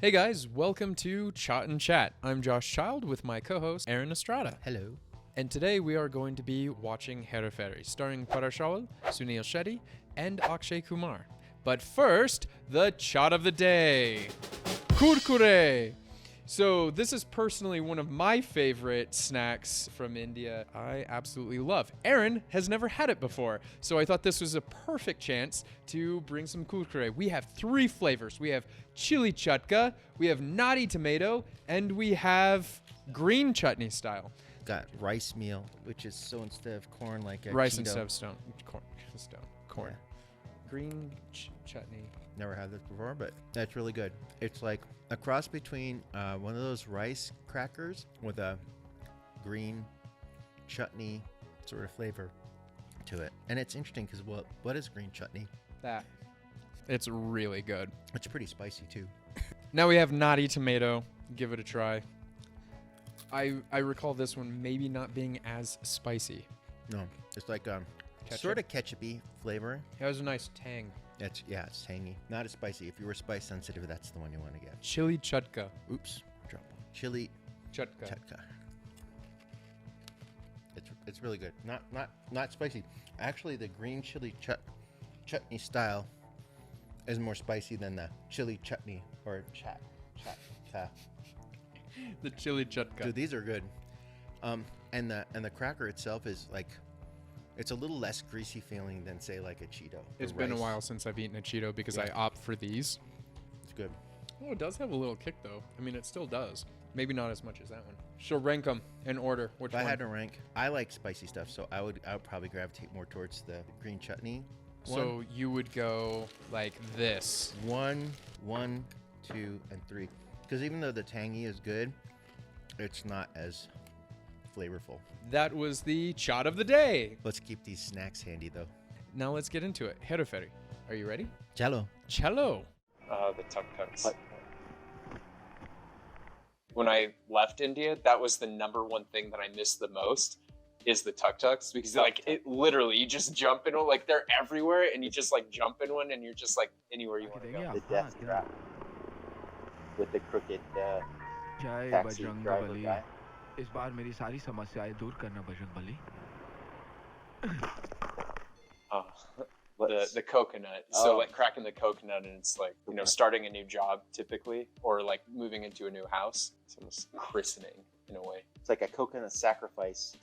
Hey guys, welcome to Chat and Chat. I'm Josh Child with my co-host Aaron Estrada. Hello. And today we are going to be watching Hera Pheri, starring Paresh Rawal, Sunil Shetty, and Akshay Kumar. But first, the Chat of the Day. Kurkure! So this is personally one of my favorite snacks from India. I absolutely love. Aaron has never had it before, so I thought this was a perfect chance to bring some kurkure. We have 3 flavors. We have chili chatka, we have nutty tomato, and we have green chutney style. Got rice meal, which is so instead of corn like a Rice Cheeto. instead of corn. Yeah. Green chutney. Never had this before, but that's really good. It's like a cross between one of those rice crackers with a green chutney sort of flavor to it. And it's interesting because what is green chutney? That. It's really good. It's pretty spicy too. Now we have nutty tomato. Give it a try. I recall this one maybe not being as spicy. No, it's like Ketchup? sort of ketchupy flavor. It has a nice tang. It's tangy, not as spicy. If you were spice sensitive, that's the one you want to get. Chili chatka. Oops, drop one. Chili Chatka. chatka. It's really good. Not spicy. Actually, the green chili chutney style is more spicy than the chili chutney or chatka. The chili chatka. Dude, these are good. And the cracker itself is like, it's a little less greasy feeling than say like a Cheeto. It's been a while since I've eaten a Cheeto because I opt for these. It's good. Oh, it does have a little kick though. I mean, it still does. Maybe not as much as that one. So rank them in order. Which If one? I had to rank, I like spicy stuff, so I would probably gravitate more towards the green chutney. So you would go like this. 1, 2, and 3. Because even though the tangy is good, it's not as flavorful. That was the Chat of the Day. Let's keep these snacks handy though. Now let's get into it. Hera Pheri. Are you ready? Cello. Cello. The tuk-tuks. When I left India, that was the number one thing that I missed the most is the tuk-tuks, because like it literally, you just jump in one, like they're everywhere, and you just like jump in one and you're just like anywhere you want to go. The death trap with the crooked taxi driver guy. इस बार मेरी सारी समस्याएं दूर करना Bajrangbali. The coconut. So like cracking the coconut, and it's like, you know, starting a new job typically, or like moving into a new house. It's almost christening in a way. It's like a coconut sacrifice.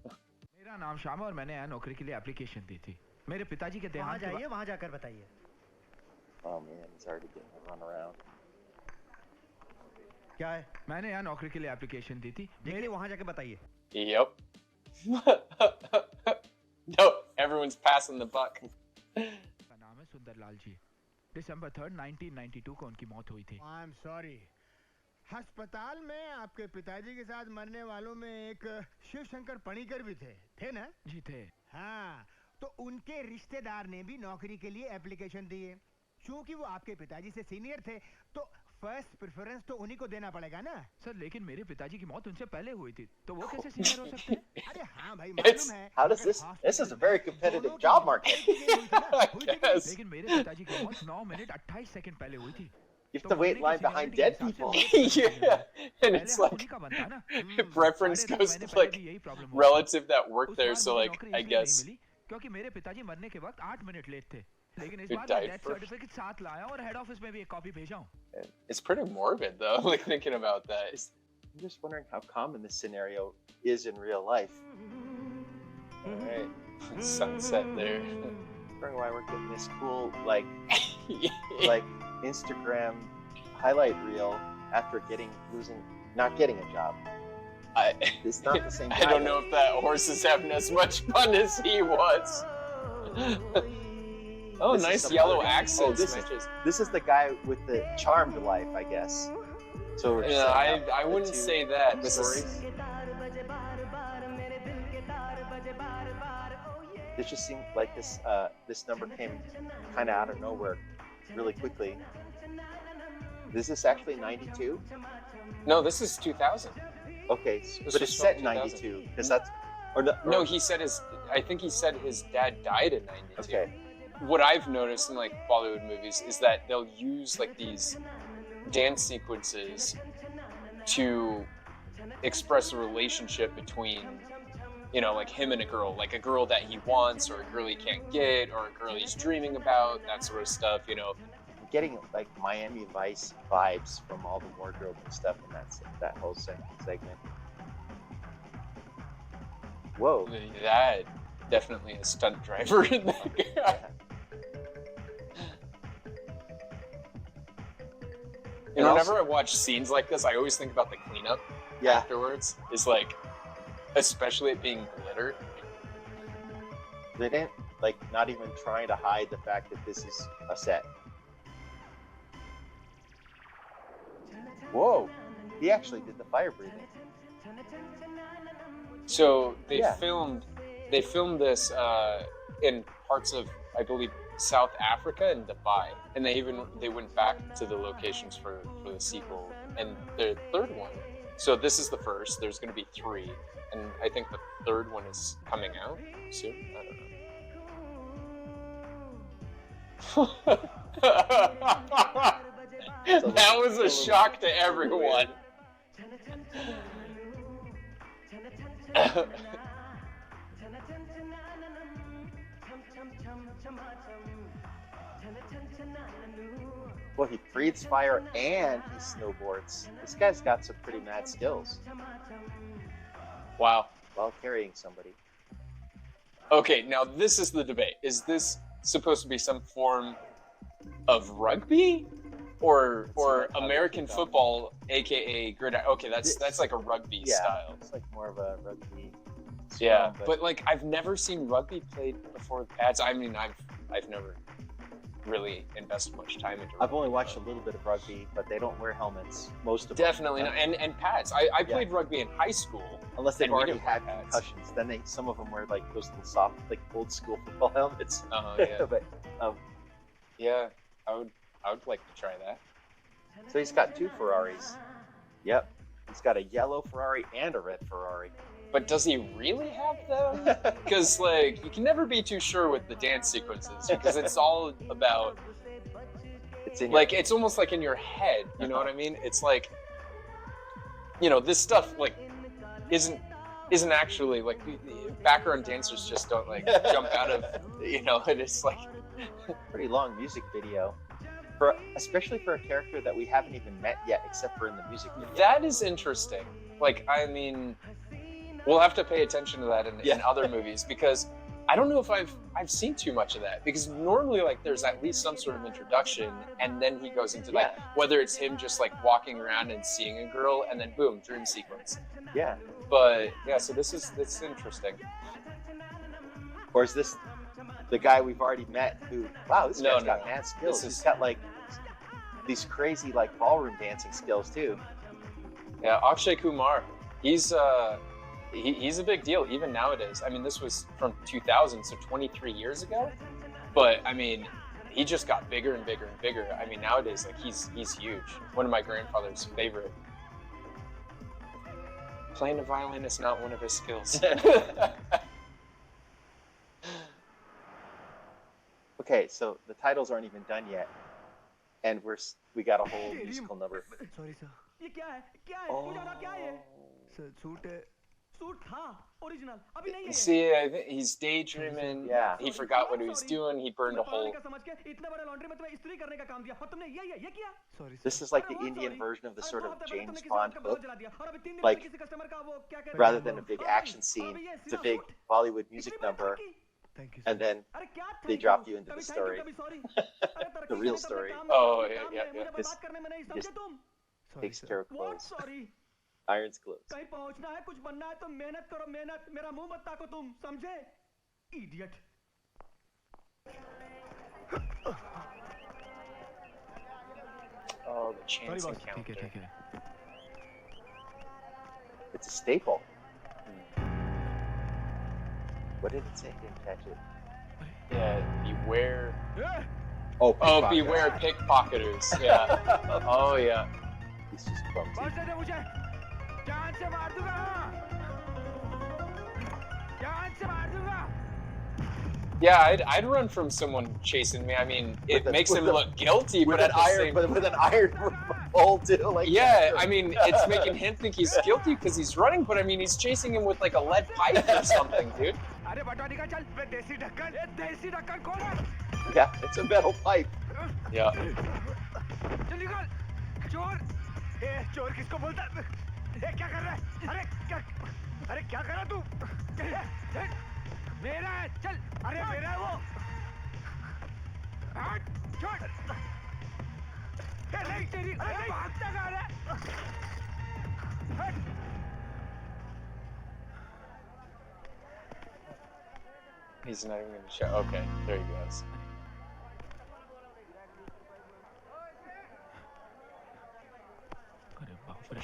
मेरा नाम श्याम और मैंने यहाँ नौकरी के लिए application दी थी। मेरे पिताजी के देहांत के बाद वहाँ जाकर बताइए। Oh man, he's already getting a run around. क्या है? मैंने यहाँ नौकरी के लिए एप्लीकेशन दी थी। मेरे वहाँ जाकर बताइए। Yep. No, everyone's passing the buck. का नाम है सुंदरलाल जी। दिसंबर 3, 1992 को उनकी मौत हुई थी। I'm sorry. अस्पताल में आपके पिताजी के साथ मरने वालों में एक शिव शंकर पणिकर भी थे ना? जी थे। हाँ, तो उनके रिश्तेदार ने भी नौकरी के लिए एप्लीकेशन दी है। क्योंकि वो आपके पिताजी से सीनियर थे, तो फर्स्ट प्रेफरेंस तो उन्हीं को देना पड़ेगा ना? सर, लेकिन मेरे पिताजी की मौत उनसे पहले हुई थी, तो वो कैसे सीनियर हो सकते हैं? अरे हाँ भाई, मालूम है। How does this is a very competitive job market. Yes. लेकिन मेरे पिताजी की मौत 9 मिनट 28 सेकंड पहले हुई थी। You have to wait in line behind dead people. Yeah, and it's like preference goes to like relative that work there. So like I guess क्योंकि मेरे पिताजी मरने के वक्त 8 मिनट लेट थे। लेकिन इस It बार died मैं डेथ first. सर्टिफिकेट साथ लाया और हेड ऑफिस में भी एक कॉपी भेजा हूँ। it's pretty morbid though, like thinking about that. I'm just wondering how common this scenario is in real life. All right, sunset there. Wondering why we're getting this cool like Instagram highlight reel after not getting a job. It's not the same. I don't know if that horse is having as much fun as he was. Oh, This is nice some yellow other- accents. This is the guy with the charmed life, I guess. So we're Yeah, setting up I the wouldn't two say that. This stories. is It just seemed like this number came kind of out of nowhere, really quickly. Is this actually 92? no, this is 2000. Okay, This but was it's set in from 92 because that's No, he said I think he said his dad died in 92. Okay. What I've noticed in like Bollywood movies is that they'll use like these dance sequences to express a relationship between, you know, like him and a girl that he wants, or a girl he can't get, or a girl he's dreaming about, that sort of stuff, you know. I'm getting like Miami Vice vibes from all the wardrobe and stuff in that whole segment. Whoa. That definitely a stunt driver in that guy. You know, whenever I watch scenes like this, I always think about the cleanup afterwards. It's like, especially it being glitter. They didn't, like, not even trying to hide the fact that this is a set. Whoa, he actually did the fire breathing. So they filmed this in parts of, I believe, South Africa and Dubai, and they went back to the locations for the sequel and the third one. So this is the first. There's going to be 3, and I think the third one is coming out soon. I don't know. That was a shock to everyone. Well, he breathes fire and he snowboards. This guy's got some pretty mad skills. Wow. While carrying somebody. Okay, now this is the debate. Is this supposed to be some form of rugby? Or American football, aka gridiron? Okay, that's like a rugby style. It's like more of a rugby. Yeah, but like I've never seen rugby played before pads. I mean, I've never really invested much time into rugby. I've only watched a little bit of rugby, but they don't wear helmets. Most of Definitely them. not. And pads. I played rugby in high school. Unless they've already had pads. concussions, then some of them wear like those little soft, like old school football helmets. Oh yeah. But yeah, I would like to try that. So he's got 2 Ferraris. Yep. He's got a yellow Ferrari and a red Ferrari. But does he really have them? Because like you can never be too sure with the dance sequences, because it's all about. It's almost like in your head. You know what I mean? It's like, you know, this stuff like isn't actually like background dancers just don't like jump out of, you know, and it's like pretty long music video. Especially for a character that we haven't even met yet, except for in the music video. That is interesting. Like, I mean, we'll have to pay attention to that in other movies, because I don't know if I've seen too much of that, because normally like there's at least some sort of introduction, and then he goes into like whether it's him just like walking around and seeing a girl, and then boom, dream sequence. Yeah. But yeah, so this is interesting. Or is this the guy we've already met who, wow, this guy's got mad skills. He's got like these crazy like ballroom dancing skills too. Yeah, Akshay Kumar. He's a big deal even nowadays. I mean, this was from 2000, so 23 years ago. But I mean, he just got bigger and bigger and bigger. I mean, nowadays like he's huge. One of my grandfather's favorite. Playing the violin is not one of his skills. Okay, so the titles aren't even done yet, and we got a whole musical number. Sorry, sir. See, I think he's daydreaming. Yeah. He forgot what he was doing. He burned a hole. This is like the Indian version of the sort of James Bond hook. Like, rather than a big action scene, it's a big Bollywood music number. And then they drop you into the story, the real story. Oh, yeah. This just takes care of clothes. Irons clothes. Oh, the chance encounter. It's a staple. What did it say? I didn't catch it. Yeah, beware. Oh, beware pickpocketers. Yeah. Oh, yeah. He's just clumsy. Yeah, I'd run from someone chasing me. I mean, it makes him look guilty, but at the same... with an iron pole too. Like Yeah, I mean, it's making him think he's guilty because he's running, but I mean, he's chasing him with like a lead pipe or something, dude. Yeah, it's a metal pipe. Yeah. चोर किसको बोलता क्या कर रहा है अरे क्या कर रहा तू मेरा है चल अरे मेरा है वो छोड़ नहीं तेरी अरे भागता कहाँ है He's not even gonna show. Okay, there he goes.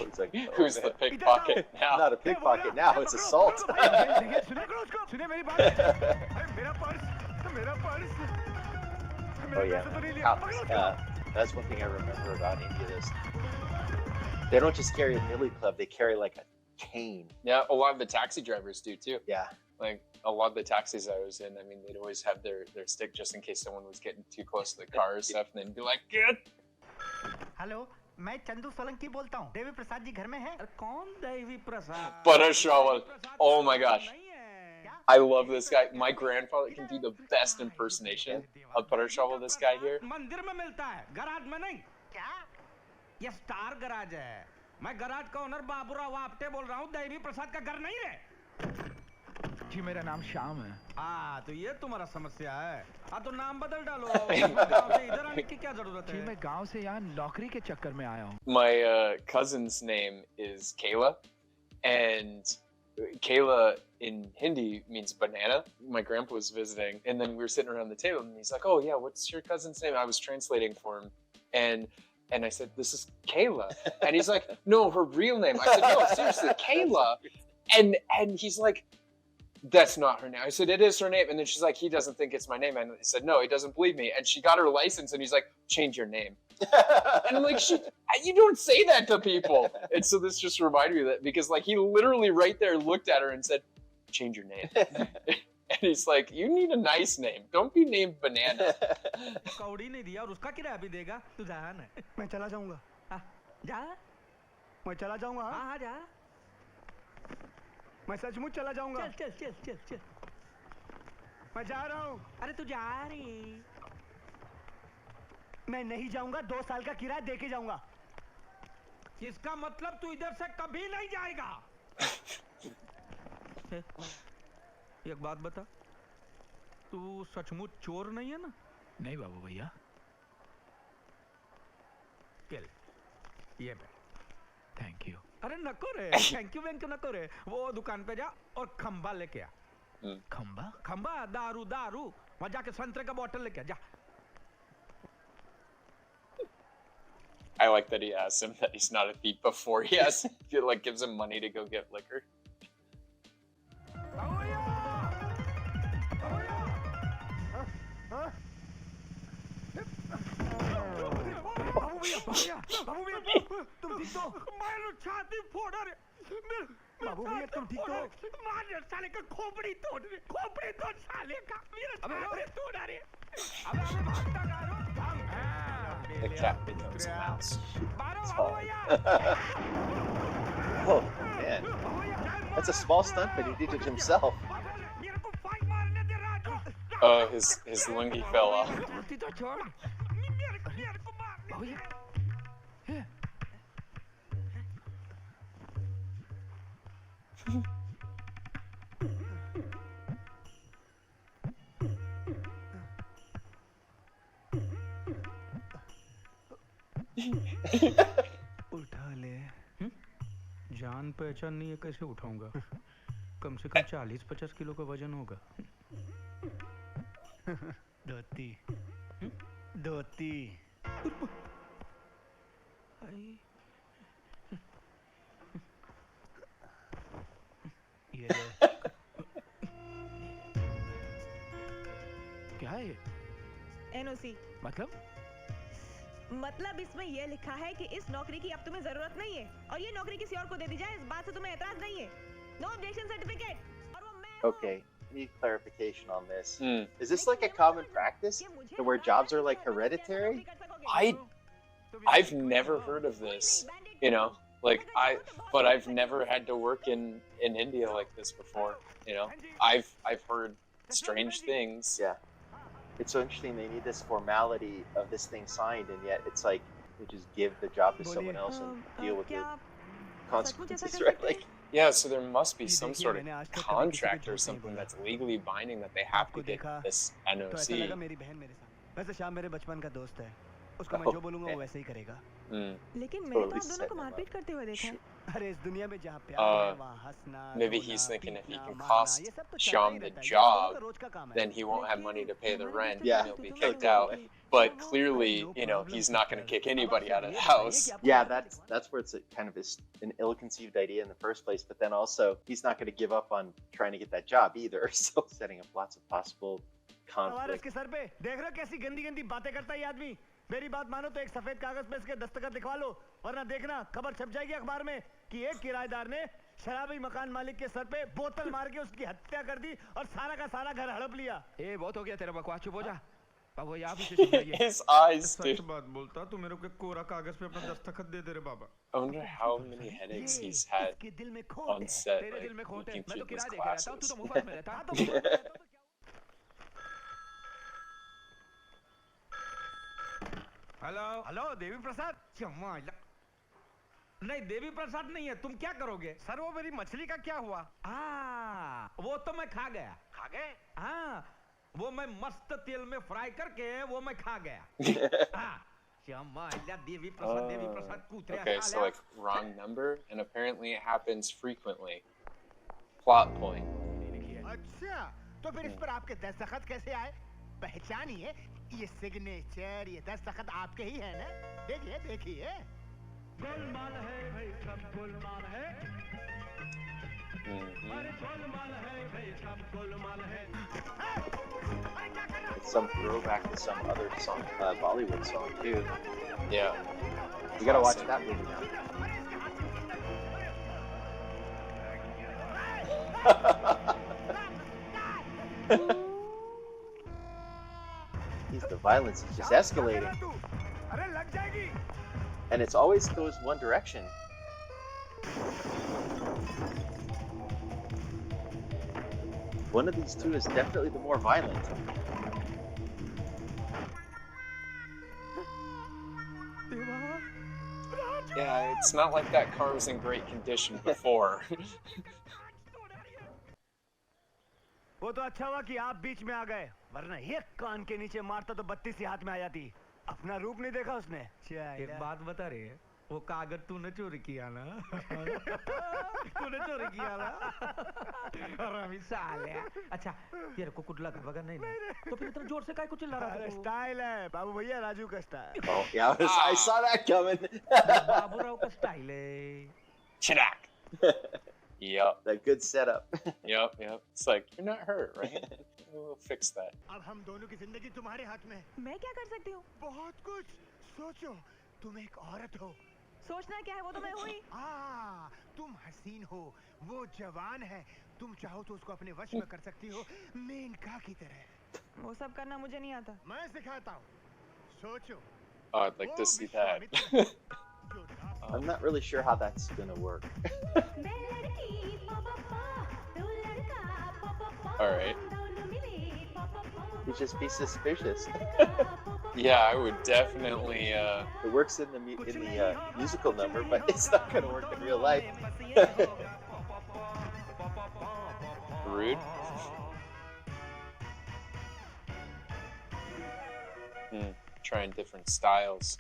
It's like, oh, Who's man. the pickpocket now? Not a pickpocket now, it's assault. Oh yeah, that's one thing I remember about India. They don't just carry a billy club; they carry like a cane. Yeah, a lot of the taxi drivers do too. Yeah. Like a lot of the taxis I was in, I mean, they'd always have their stick just in case someone was getting too close to the car or stuff, and they'd be like, "Get." Hello मैं चंदू सोलंकी बोलता हूँ देवी प्रसाद जी घर में हैं कौन Devi Prasad Paresh Rawal. Oh my gosh. I love this guy. My grandfather can do the best impersonation of Paresh Rawal, this guy here. मंदिर में मिलता है गराज में नहीं क्या ये स्टार गराज है मैं गराज का ओनर बाबूराव आपटे बोल रहा हूँ देवी प्रसाद का घर नहीं है जी मेरा नाम श्याम है हाँ तो ये तुम्हारा समस्या है हाँ तो नाम बदल डालो गांव से इधर आने की क्या जरूरत है मैं गांव से यहाँ नौकरी के चक्कर में आया हूँ My cousin's name is Kayla, and Kayla in Hindi means banana. My grandpa was visiting, and then we were sitting around the table, and he's like, "Oh yeah, what's your cousin's name?" I was translating for him, and I said, "This is Kayla," and he's like, "No, her real name." I said, "No, seriously, Kayla," and he's like, "That's not her name." I said, "It is her name," and then she's like, "He doesn't think it's my name," and I said, "No, he doesn't believe me," and she got her license, and he's like, "Change your name." And I'm like, you don't say that to people. And so this just reminded me of that because like he literally right there looked at her and said, "Change your name." And he's like, "You need a nice name. Don't be named Banana." कौड़ी नहीं दिया और उसका किराया भी देगा तू जा ना मैं चला जाऊंगा जा मैं चला जाऊंगा हाँ हाँ जा मैं सचमुच चला जाऊंगा चल चल चल चल चल मैं जा रहा हूँ अरे तू जा रही मैं नहीं जाऊंगा 2 साल का किराया दे के जाऊंगा इसका मतलब तू इधर से कभी नहीं जाएगा एक बात बता तू सचमुच चोर नहीं है ना नहीं बाबू भैया चल ये थैंक यू अरे नको रे थैंक यू नको रे वो दुकान पे जा और खंबा लेके आ खंबा खंबा दारू दारू वहां जाके संतरे का बोतल लेके आ जा I like that he asks him that he's not a thief before he gives him money to go get liquor. तुम ठीक तो मारो छाती फोड़ रे बाबू भैया तुम ठीक तो मार रे साले का खोपड़ी तोड़ साले का मेरा छाती तोड़ रे अबे भागता करो The cat becomes a mouse. Oh man, that's a small stunt, but he did it himself. Oh, his lungi fell off. उठा ले जान पहचान नहीं है कैसे उठाऊंगा कम से कम 40-50 किलो का वजन होगा धोती धोती ये क्या है एनओसी मतलब इसमें यह लिखा है कि इस नौकरी की अब तुम्हें जरूरत नहीं है और ये नौकरी किसी और को दे दी जाए इस बात से तुम्हें एतराज नहीं है नो ऑब्जेक्शन सर्टिफिकेट और वो मैं Okay, need clarification on this. Is this like a common practice to where jobs are like hereditary? I've never heard of this, you know, like but I've never had to work in India like this before, you know. I've heard strange things. Yeah. It's so interesting. They need this formality of this thing signed, and yet it's like they just give the job to someone else and deal with the consequences, right? Like, yeah, so there must be some sort of contract or something that's legally binding that they have to get this NOC. वैसे श्याम मेरे बचपन का दोस्त है उसको मैं जो बोलूंगा वो वैसे ही करेगा लेकिन मैंने तो आप दोनों को मारपीट करते हुए देखा है अरे इस दुनिया में जहाँ प्यार है वहाँ हंसना maybe he's thinking if he can cost Shyam the job, then he won't have money to pay the rent and he'll be kicked out. But clearly, you know, he's not going to kick anybody out of the house. Yeah, that's where it's kind of an ill-conceived idea in the first place. But then also, he's not going to give up on trying to get that job either. So setting up lots of possible conflict. के sir पे देख रहे हो कैसी गंदी गंदी बातें करता है ये आदमी मेरी बात मानो तो एक सफेद कागज पे इसके दस्तखत लिखवा लो वरना देखना खबर छप जाएगी अखबार में कि एक किराएदार ने शराबी मकान मालिक के सर पे बोतल मार के उसकी हत्या कर दी और सारा का सारा घर हड़प लिया ए बहुत हो गया तेरा बकवास चुप हो जा बाबू ये आप इसे सुनाइए His eyes, सच dude. बात बोलता तू मेरे को कोरा कागज पे अपना दस्तखत दे दे रे बाबा I wonder how many headaches he's had इसके दिल में खोट on set, तेरे दिल में like, खोट है looking मैं तो through his किराया देके रहता हूँ तू glasses. तो मुफ्त में रहता हेलो हेलो देवी प्रसाद नहीं देवी प्रसाद नहीं है तुम क्या करोगे सर वो मेरी मछली का क्या हुआ वो तो मैं खा गया खा गए हाँ वो मैं मस्त तेल में फ्राई करके वो मैं खा गया Devi Prasad कूतरे Okay, so like wrong number, and apparently it happens frequently. Plot point. अच्छा तो फिर इस पर आपके दस्तखत कैसे आए पहचानिए ये सिग्नेचर ये दस्तखत आपके ही है ना देखिए देखिए गोलमाल है भाई सब गोलमाल है अरे गोलमाल है भाई सब गोलमाल है It's some throwback to some other song, Bollywood song too. Yeah. You gotta watch that movie now. The violence is just escalating. And it's always goes one direction. One of these two is definitely the more violent. Yeah, it's not like that car was in great condition before. वो तो अच्छा हुआ कि आप बीच में आ गए वरना एक कान के नीचे मारता तो 32 ही हाथ में आ जाती अपना रूप नहीं देखा उसने एक बात बता रही है वो कागज तूने चोरी किया ना तूने चोरी किया ना अरे साले अच्छा तेरे को कुछ लगा वगैरह नहीं तो फिर इतना जोर से काहे को चिल्ला रहा था स्टाइल है बाबू भैया राजू का style Oh yeah, I saw that coming. Babu Rao का स्टाइल है Chidak. Yep. That good setup. Yep. It's like, you're not hurt, right? We'll fix that. अब हम दोनों की जिंदगी तुम्हारे हाथ में मैं क्या कर सकती हूँ बहुत कुछ सोचो तुम एक औरत हो सोचना क्या है वो तो मैं हुई तुम हसीन हो वो जवान है तुम चाहो तो उसको अपने वश में कर सकती हो मेनका की तरह वो सब करना मुझे नहीं आता मैं सिखाता हूँ सोचो Oh, I'd like to see that. I'm not really sure how that's gonna work. Alright. You just be suspicious. Yeah, I would definitely, It works in the musical number, but it's not gonna work in real life. rude. Trying different styles.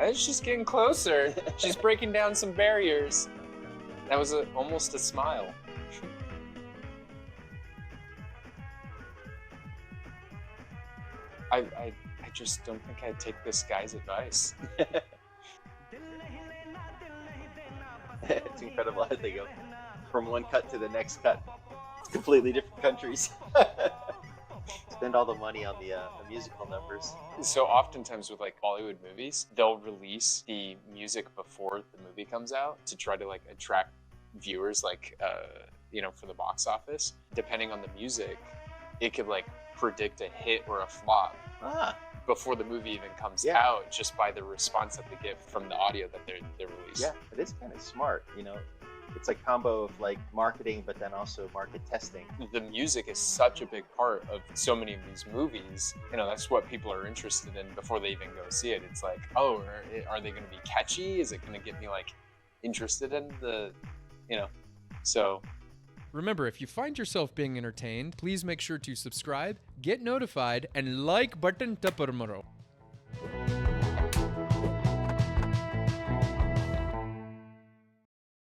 It's just getting closer. She's breaking down some barriers. That was almost a smile. I just don't think I'd take this guy's advice. It's incredible how they go from one cut to the next cut. It's completely different countries. Spend all the money on the musical numbers. So oftentimes with like Bollywood movies, they'll release the music before the movie comes out to try to like attract viewers like for the box office. Depending on the music, it could like predict a hit or a flop before the movie even comes out, just by the response that they get from the audio that they're releasing. Yeah, but it's kind of smart, It's a combo of like marketing, but then also market testing. The music is such a big part of so many of these movies. That's what people are interested in before they even go see it. It's like, oh, are they going to be catchy? Is it going to get me like interested in the, so. Remember, if you find yourself being entertained, please make sure to subscribe, get notified, and like button tapper maro.